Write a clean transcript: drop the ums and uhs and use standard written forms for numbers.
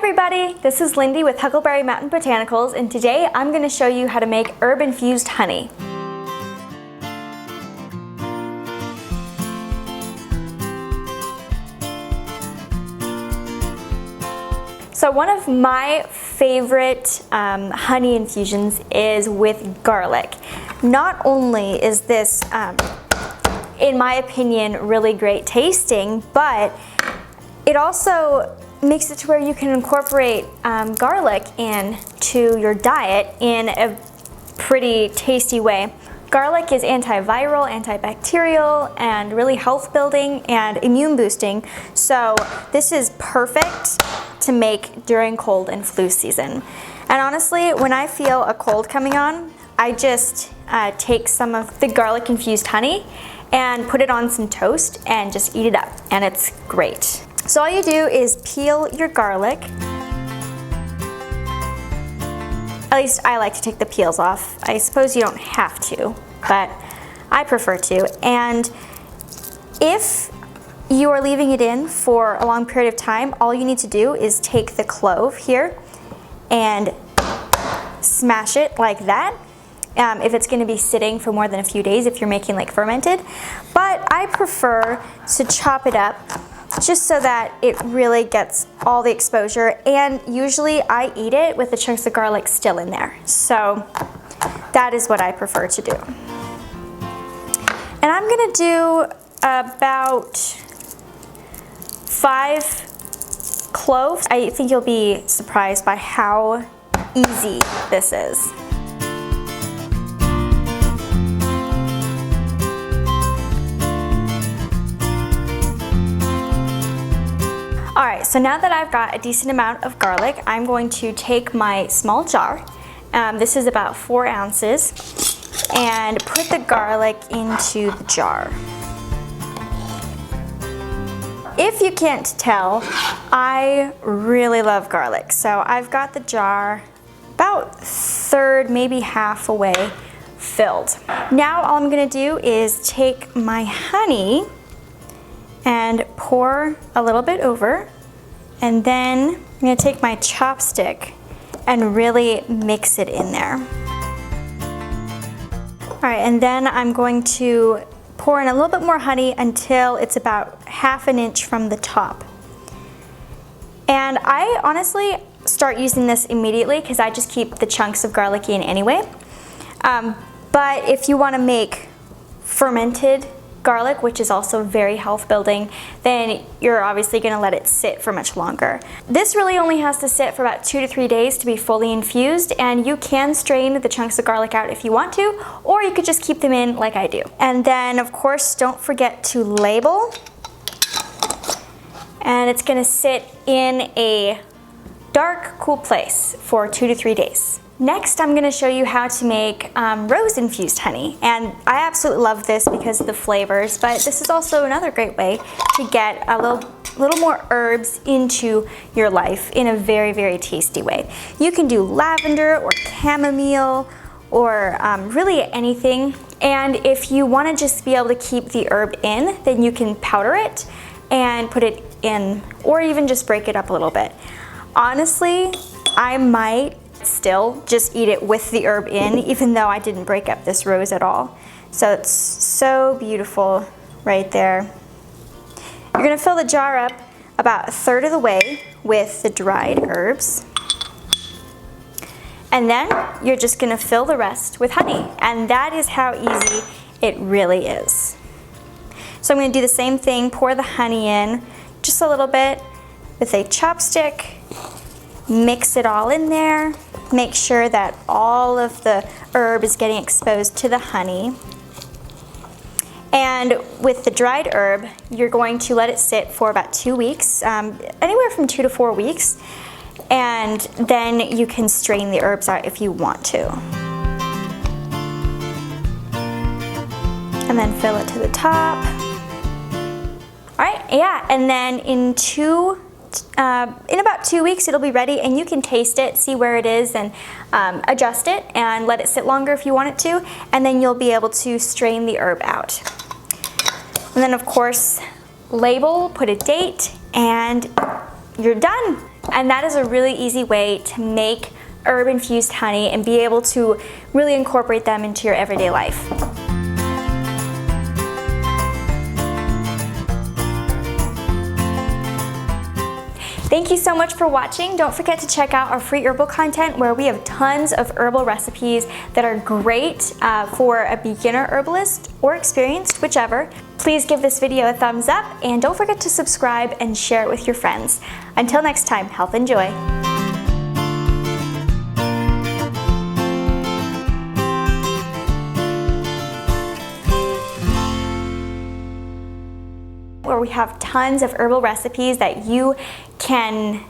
everybody, this is Lindy with Huckleberry Mountain Botanicals, and today I'm going to show you how to make herb-infused honey. So one of my favorite honey infusions is with garlic. Not only is this, in my opinion, really great tasting, but it also makes it to where you can incorporate garlic into your diet in a pretty tasty way. Garlic is antiviral, antibacterial, and really health building and immune boosting. So this is perfect to make during cold and flu season. And honestly, when I feel a cold coming on, I just take some of the garlic infused honey and put it on some toast and just eat it up, and it's great. So all you do is peel your garlic. At least I like to take the peels off. I suppose you don't have to, but I prefer to. And if you are leaving it in for a long period of time, all you need to do is take the clove here and smash it like that. If it's going to be sitting for more than a few days, if you're making like fermented. But I prefer to chop it up just so that it really gets all the exposure, and usually I eat it with the chunks of garlic still in there. So that is what I prefer to do. And I'm gonna do about 5 cloves. I think you'll be surprised by how easy this is. Alright, so now that I've got a decent amount of garlic, I'm going to take my small jar, this is about 4 ounces, and put the garlic into the jar. If you can't tell, I really love garlic, so I've got the jar about 1/3, maybe half away filled. Now all I'm going to do is take my honey and pour a little bit over, and then I'm going to take my chopstick and really mix it in there. Alright, and then I'm going to pour in a little bit more honey until it's about 1/2 inch from the top. And I honestly start using this immediately because I just keep the chunks of garlic in anyway. But if you want to make fermented garlic, which is also very health building, then you're obviously going to let it sit for much longer. This really only has to sit for about 2 to 3 days to be fully infused, and you can strain the chunks of garlic out if you want to, or you could just keep them in like I do. And then of course don't forget to label, and it's going to sit in a dark, cool place for 2 to 3 days. Next, I'm going to show you how to make rose-infused honey, and I absolutely love this because of the flavors, but this is also another great way to get a little more herbs into your life in a very, very tasty way. You can do lavender or chamomile or really anything, and if you want to just be able to keep the herb in, then you can powder it and put it in, or even just break it up a little bit. Honestly, I might still just eat it with the herb in, even though I didn't break up this rose at all. So it's so beautiful right there. You're going to fill the jar up about 1/3 of the way with the dried herbs, and then you're just going to fill the rest with honey, and that is how easy it really is. So I'm going to do the same thing, pour the honey in just a little bit with a chopstick, mix it all in there. Make sure that all of the herb is getting exposed to the honey. And with the dried herb, you're going to let it sit for about 2 weeks, anywhere from 2 to 4 weeks, and then you can strain the herbs out if you want to. And then fill it to the top. Alright, yeah, and then in about 2 weeks it'll be ready, and you can taste it, see where it is, and adjust it and let it sit longer if you want it to, and then you'll be able to strain the herb out. And then of course label, put a date, and you're done. And that is a really easy way to make herb infused honey and be able to really incorporate them into your everyday life. Thank you so much for watching. Don't forget to check out our free herbal content where we have tons of herbal recipes that are great for a beginner herbalist or experienced, whichever. Please give this video a thumbs up and don't forget to subscribe and share it with your friends. Until next time, health and joy. Where we have tons of herbal recipes that you can